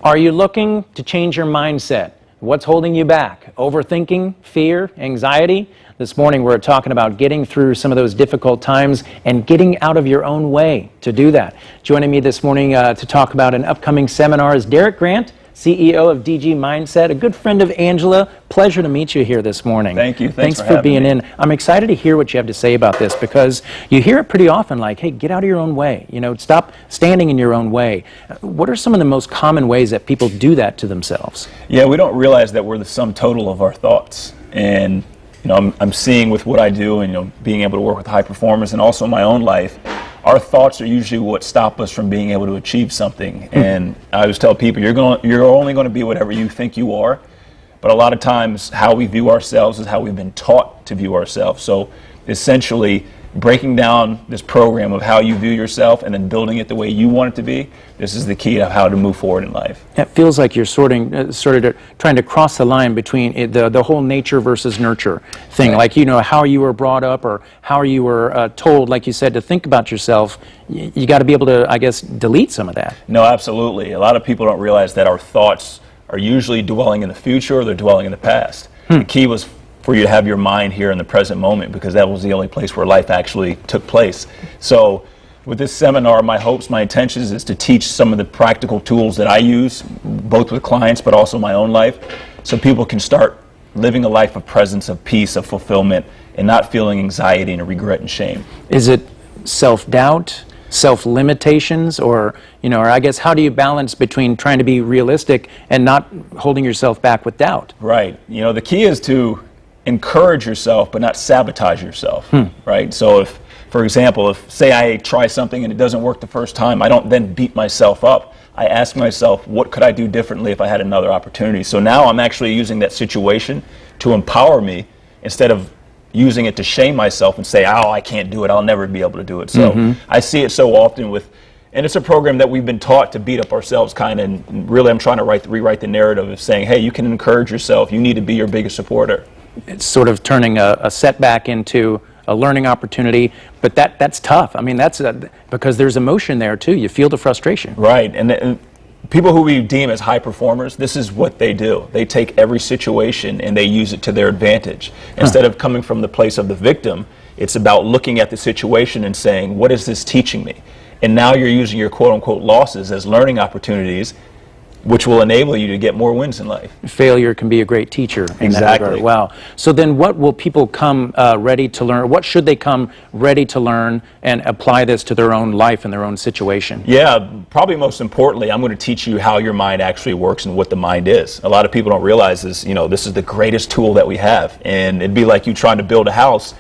Are you looking to change your mindset? What's holding you back? Overthinking, fear, anxiety? This morning we're talking about getting through some of those difficult times and getting out of your own way to do that. Joining me this morning to talk about an upcoming seminar is Derek Grant, CEO of DG Mindset, a good friend of Angela. Pleasure to meet you here this morning. Thank you. Thanks for being in. I'm excited to hear what you have to say about this because you hear it pretty often like, hey, get out of your own way. You know, stop standing in your own way. What are some of the most common ways that people do that to themselves? Yeah, we don't realize that we're the sum total of our thoughts. And, you know, I'm seeing with what I do and, you know, being able to work with high performers and also my own life, our thoughts are usually what stop us from being able to achieve something. And I always tell people, you're only going to be whatever you think you are. But a lot of times, how we view ourselves is how we've been taught to view ourselves. So essentially, breaking down this program of how you view yourself and then building it the way you want it to be, this is the key to how to move forward in life. It feels like you're sort of trying to cross the line between the whole nature versus nurture thing. Right. Like, you know, how you were brought up or how you were told, like you said, to think about yourself. You got to be able to, I guess, delete some of that. No, absolutely. A lot of people don't realize that our thoughts are usually dwelling in the future or they're dwelling in the past. The key was for you to have your mind here in the present moment because that was the only place where life actually took place. So with this seminar, my hopes, my intentions is to teach some of the practical tools that I use, both with clients but also my own life, so people can start living a life of presence, of peace, of fulfillment, and not feeling anxiety and regret and shame. Is it self-doubt, self-limitations, or, you know, or I guess how do you balance between trying to be realistic and not holding yourself back with doubt? Right. You know, the key is to encourage yourself but not sabotage yourself, right? So if, for example, if say I try something and it doesn't work the first time, I don't then beat myself up. I ask myself, what could I do differently if I had another opportunity? So now I'm actually using that situation to empower me instead of using it to shame myself and say, oh, I can't do it, I'll never be able to do it. So I see it so often with, and it's a program that we've been taught to beat up ourselves kind of, and really I'm trying to rewrite the narrative of saying, hey, you can encourage yourself, you need to be your biggest supporter. It's sort of turning a setback into a learning opportunity, but that's tough. I mean, that's because there's emotion there too. You feel the frustration. Right, and people who we deem as high performers, this is what they do. They take every situation and they use it to their advantage. Instead of coming from the place of the victim, it's about looking at the situation and saying, what is this teaching me? And now you're using your quote-unquote losses as learning opportunities, which will enable you to get more wins in life. Failure can be a great teacher in that regard. Wow. So then what will people come ready to learn? What should they come ready to learn and apply this to their own life and their own situation? Yeah, probably most importantly, I'm going to teach you how your mind actually works and what the mind is. A lot of people don't realize this, you know, this is the greatest tool that we have. And it'd be like you trying to build a house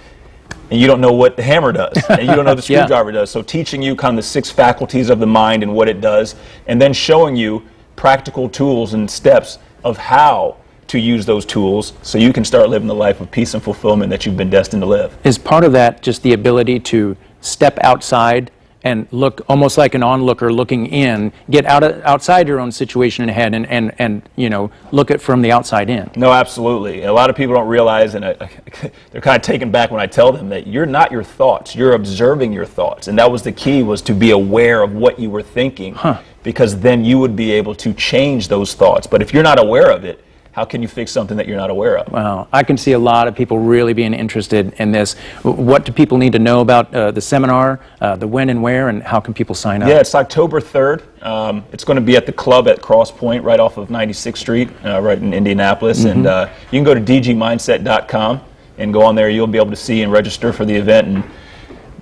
and you don't know what the hammer does, and you don't know the screwdriver does. So teaching you kind of the 6 faculties of the mind and what it does, and then showing you practical tools and steps of how to use those tools so you can start living the life of peace and fulfillment that you've been destined to live. Is part of that just the ability to step outside and look almost like an onlooker looking in, get outside your own situation ahead and you know, look at from the outside in? No, absolutely. A lot of people don't realize, and they're kind of taken back when I tell them that you're not your thoughts, you're observing your thoughts. And that was the key, was to be aware of what you were thinking, because then you would be able to change those thoughts. But if you're not aware of it, how can you fix something that you're not aware of? Wow, I can see a lot of people really being interested in this. What do people need to know about the seminar, the when and where, and how can people sign up? Yeah, it's October 3rd. It's going to be at the club at Cross Point, right off of 96th Street, right in Indianapolis. And you can go to dgmindset.com and go on there. You'll be able to see and register for the event. And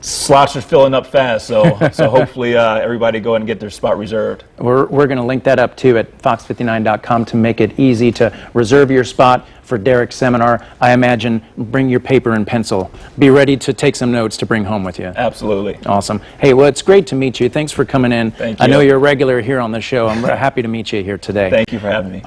slots are filling up fast, so hopefully everybody go ahead and get their spot reserved. We're going to link that up too at fox59.com to make it easy to reserve your spot for Derek's seminar. I imagine bring your paper and pencil. Be ready to take some notes to bring home with you. Absolutely. Awesome. Hey, well, it's great to meet you. Thanks for coming in. Thank you. I know you're a regular here on the show. I'm happy to meet you here today. Thank you for having me.